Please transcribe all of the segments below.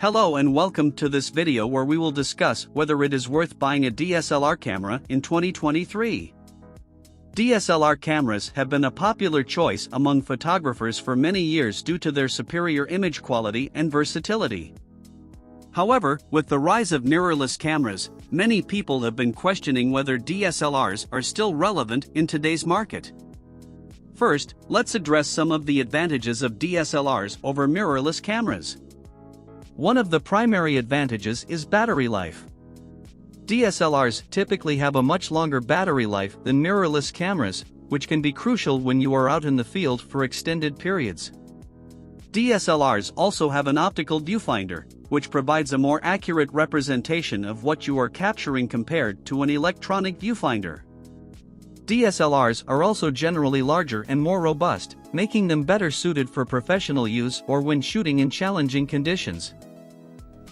Hello and welcome to this video where we will discuss whether it is worth buying a DSLR camera in 2023. DSLR cameras have been a popular choice among photographers for many years due to their superior image quality and versatility. However, with the rise of mirrorless cameras, many people have been questioning whether DSLRs are still relevant in today's market. First, let's address some of the advantages of DSLRs over mirrorless cameras. One of the primary advantages is battery life. DSLRs typically have a much longer battery life than mirrorless cameras, which can be crucial when you are out in the field for extended periods. DSLRs also have an optical viewfinder, which provides a more accurate representation of what you are capturing compared to an electronic viewfinder. DSLRs are also generally larger and more robust, making them better suited for professional use or when shooting in challenging conditions.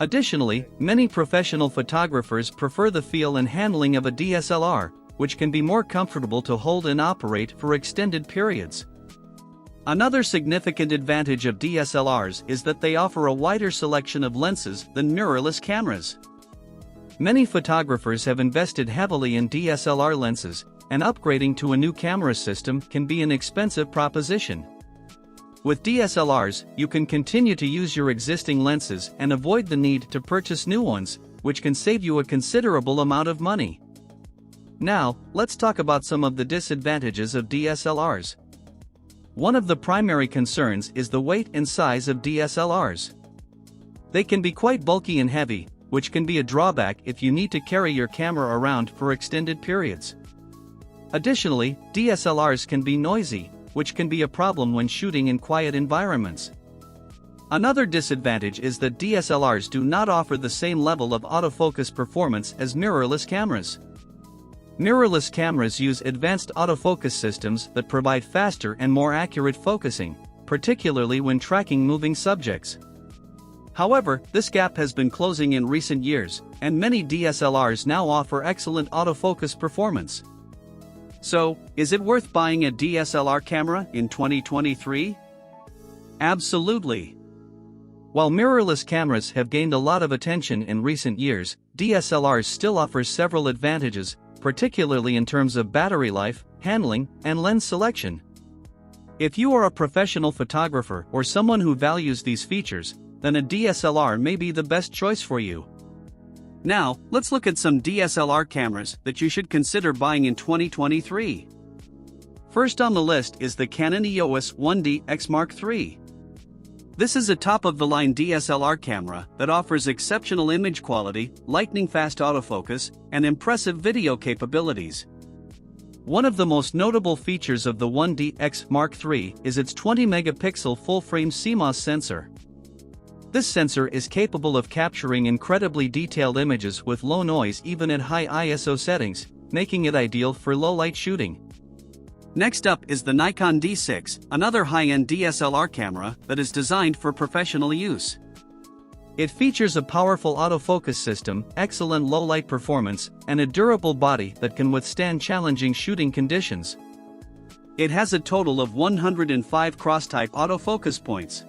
Additionally, many professional photographers prefer the feel and handling of a DSLR, which can be more comfortable to hold and operate for extended periods. Another significant advantage of DSLRs is that they offer a wider selection of lenses than mirrorless cameras. Many photographers have invested heavily in DSLR lenses, and upgrading to a new camera system can be an expensive proposition. With DSLRs, you can continue to use your existing lenses and avoid the need to purchase new ones, which can save you a considerable amount of money. Now, let's talk about some of the disadvantages of DSLRs. One of the primary concerns is the weight and size of DSLRs. They can be quite bulky and heavy, which can be a drawback if you need to carry your camera around for extended periods. Additionally, DSLRs can be noisy, which can be a problem when shooting in quiet environments. Another disadvantage is that DSLRs do not offer the same level of autofocus performance as mirrorless cameras. Mirrorless cameras use advanced autofocus systems that provide faster and more accurate focusing, particularly when tracking moving subjects. However, this gap has been closing in recent years, and many DSLRs now offer excellent autofocus performance. So, is it worth buying a DSLR camera in 2023? Absolutely. While mirrorless cameras have gained a lot of attention in recent years, DSLRs still offer several advantages, particularly in terms of battery life, handling, and lens selection. If you are a professional photographer or someone who values these features, then a DSLR may be the best choice for you. Now, let's look at some DSLR cameras that you should consider buying in 2023. First on the list is the Canon EOS 1DX Mark III. This is a top-of-the-line DSLR camera that offers exceptional image quality, lightning-fast autofocus, and impressive video capabilities. One of the most notable features of the 1DX Mark III is its 20-megapixel full-frame CMOS sensor. This sensor is capable of capturing incredibly detailed images with low noise even at high ISO settings, making it ideal for low-light shooting. Next up is the Nikon D6, another high-end DSLR camera that is designed for professional use. It features a powerful autofocus system, excellent low-light performance, and a durable body that can withstand challenging shooting conditions. It has a total of 105 cross-type autofocus points.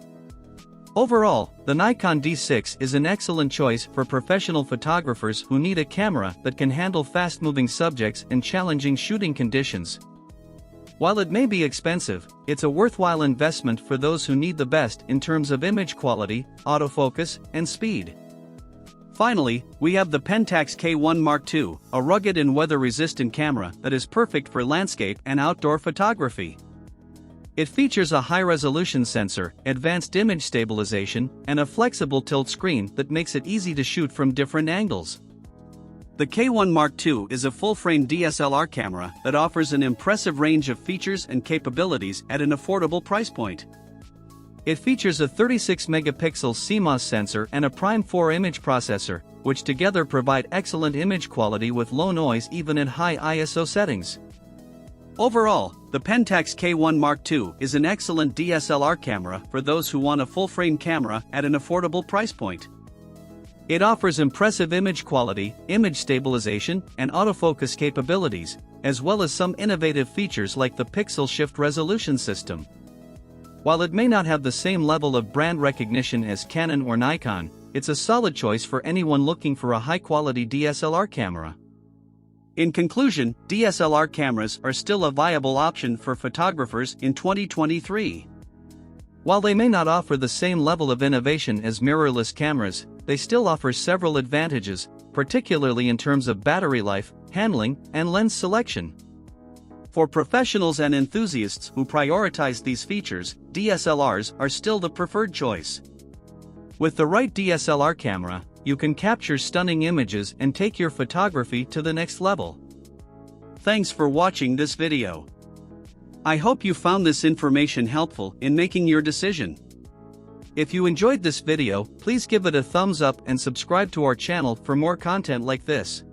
Overall, the Nikon D6 is an excellent choice for professional photographers who need a camera that can handle fast-moving subjects and challenging shooting conditions. While it may be expensive, it's a worthwhile investment for those who need the best in terms of image quality, autofocus, and speed. Finally, we have the Pentax K-1 Mark II, a rugged and weather-resistant camera that is perfect for landscape and outdoor photography. It features a high-resolution sensor, advanced image stabilization, and a flexible tilt screen that makes it easy to shoot from different angles. The K-1 Mark II is a full-frame DSLR camera that offers an impressive range of features and capabilities at an affordable price point. It features a 36-megapixel CMOS sensor and a Prime 4 image processor, which together provide excellent image quality with low noise even at high ISO settings. Overall, the Pentax K-1 Mark II is an excellent DSLR camera for those who want a full-frame camera at an affordable price point. It offers impressive image quality, image stabilization, and autofocus capabilities, as well as some innovative features like the pixel shift resolution system. While it may not have the same level of brand recognition as Canon or Nikon, it's a solid choice for anyone looking for a high-quality DSLR camera. In conclusion, DSLR cameras are still a viable option for photographers in 2023. While they may not offer the same level of innovation as mirrorless cameras, they still offer several advantages, particularly in terms of battery life, handling, and lens selection. For professionals and enthusiasts who prioritize these features, DSLRs are still the preferred choice. With the right DSLR camera, you can capture stunning images and take your photography to the next level. Thanks for watching this video. I hope you found this information helpful in making your decision. If you enjoyed this video, please give it a thumbs up and subscribe to our channel for more content like this.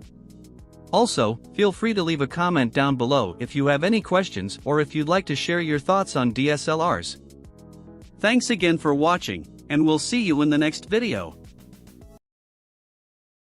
Also, feel free to leave a comment down below if you have any questions or if you'd like to share your thoughts on DSLRs. Thanks again for watching, and we'll see you in the next video.